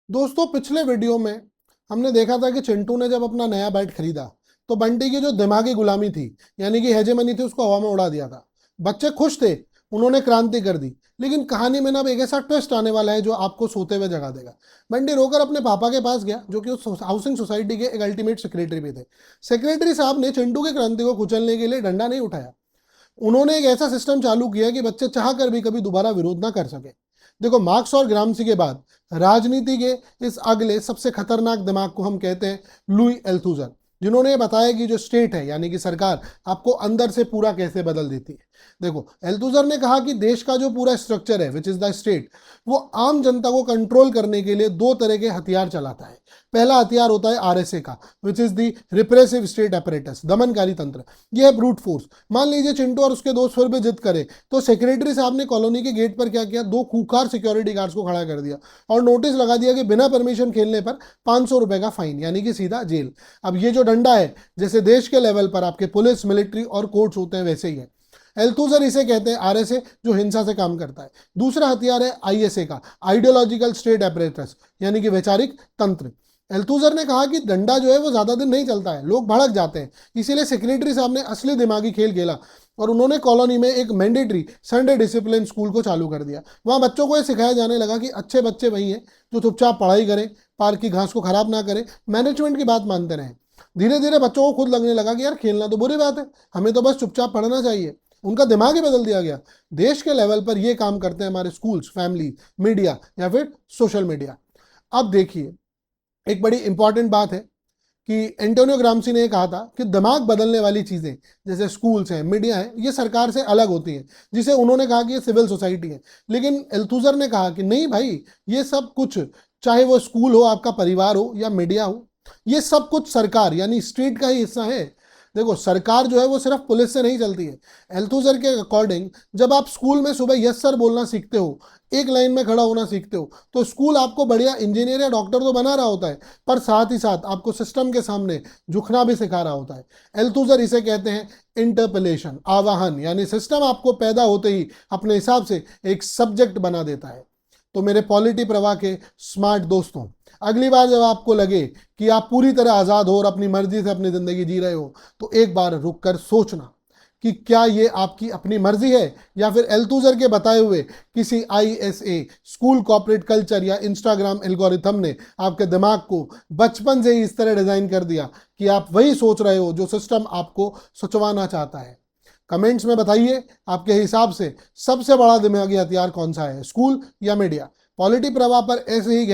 दोस्तों, पिछले वीडियो में हमने देखा था कि चिंटू ने जब अपना नया बैट खरीदा तो बंटी की जो दिमागी गुलामी थी, यानी कि हेजेमनी थी, उसको हवा में उड़ा दिया था। बच्चे खुश थे, उन्होंने क्रांति कर दी। लेकिन कहानी में ना अब एक ऐसा ट्विस्ट आने वाला है जो आपको सोते हुए जगा देगा। बंटी रोकर अपने पापा के पास गया, जो कि उस हाउसिंग सोसाइटी के एक अल्टीमेट सेक्रेटरी भी थे। सेक्रेटरी साहब ने चिंटू की क्रांति को कुचलने के लिए डंडा नहीं उठाया। उन्होंने एक ऐसा सिस्टम चालू किया कि बच्चे चाह कर भी कभी दोबारा विरोध ना कर सके। देखो, मार्क्स और ग्रामसी के बाद राजनीति के इस अगले सबसे खतरनाक दिमाग को हम कहते हैं लुई एल्थुजर, जिन्होंने ये बताया कि जो स्टेट है यानी कि सरकार आपको अंदर से पूरा कैसे बदल देती है। देखो, एल्थुजर ने कहा कि देश का जो पूरा स्ट्रक्चर है विच इज द स्टेट, वो आम जनता को कंट्रोल करने के लिए दो तरह के हथियार चलाता है। पहला हथियार होता है आरएसए का, which is the repressive state apparatus, दमनकारी तंत्र। यह है ब्रूट फोर्स। मान लीजिए चिंटू और उसके दोस्त फिर भी जिद करे तो सेक्रेटरी साहब ने कॉलोनी के गेट पर क्या किया, दो खूंखार सिक्योरिटी गार्ड्स को खड़ा कर दिया और नोटिस लगा दिया कि बिना परमिशन खेलने पर 500 रुपए का फाइन, यानी कि सीधा जेल। अब ये जो डंडा है, जैसे देश के लेवल पर आपके पुलिस, मिलिट्री और कोर्ट्स होते हैं, वैसे ही है। एल्थुजर इसे कहते हैं आरएसए, जो हिंसा से काम करता है। दूसरा हथियार है आईएसए का, आइडियोलॉजिकल स्टेट अपरेटस, यानी कि वैचारिक तंत्र। एल्थुजर ने कहा कि डंडा जो है वो ज्यादा दिन नहीं चलता है, लोग भड़क जाते हैं। इसीलिए सेक्रेटरी साहब ने असली दिमागी खेल खेला और उन्होंने कॉलोनी में एक मैंडेटरी संडे डिसिप्लिन स्कूल को चालू कर दिया। वहां बच्चों को यह सिखाया जाने लगा कि अच्छे बच्चे वही हैं जो चुपचाप पढ़ाई करें, पार्क की घास को खराब ना करें, मैनेजमेंट की बात मानते रहें। धीरे धीरे बच्चों को खुद लगने लगा कि यार खेलना तो बुरी बात है, हमें तो बस चुपचाप पढ़ना चाहिए। उनका दिमाग ही बदल दिया गया। देश के लेवल पर यह काम करते हैं हमारे स्कूल्स, फैमिली, मीडिया या फिर सोशल मीडिया। अब देखिए, एक बड़ी इंपॉर्टेंट बात है कि एंटोनियो ग्रामसी ने कहा था कि दिमाग बदलने वाली चीजें जैसे स्कूल्स हैं, मीडिया है, ये सरकार से अलग होती हैं, जिसे उन्होंने कहा कि ये सिविल सोसाइटी है। लेकिन एल्थुजर ने कहा कि नहीं भाई, ये सब कुछ, चाहे वो स्कूल हो, आपका परिवार हो या मीडिया हो, ये सब कुछ सरकार यानी स्टेट का ही हिस्सा है। देखो, सरकार जो है वो सिर्फ पुलिस से नहीं चलती है। एल्थुजर के अकॉर्डिंग, जब आप स्कूल में सुबह यस सर बोलना सीखते हो, एक लाइन में खड़ा होना सीखते हो, तो स्कूल आपको बढ़िया इंजीनियर या डॉक्टर तो बना रहा होता है, पर साथ ही साथ आपको सिस्टम के सामने झुकना भी सिखा रहा होता है। एल्थुजर इसे कहते हैं इंटरपेलेशन, आवाहन, यानी सिस्टम आपको पैदा होते ही अपने हिसाब से एक सब्जेक्ट बना देता है। तो मेरे पॉलिटी प्रवाह के स्मार्ट दोस्तों, अगली बार जब आपको लगे कि आप पूरी तरह आजाद हो और अपनी मर्जी से अपनी जिंदगी जी रहे हो, तो एक बार रुक कर सोचना कि क्या ये आपकी अपनी मर्जी है या फिर एल्थुजर के बताए हुए किसी आईएसए, स्कूल कॉर्पोरेट कल्चर या इंस्टाग्राम एल्गोरिथम ने आपके दिमाग को बचपन से ही इस तरह डिजाइन कर दिया कि आप वही सोच रहे हो जो सिस्टम आपको सोचवाना चाहता है। कमेंट्स में बताइए, आपके हिसाब से सबसे बड़ा दिमागी हथियार कौन सा है, स्कूल या मीडिया। पॉलिटी प्रवाह पर ऐसे ही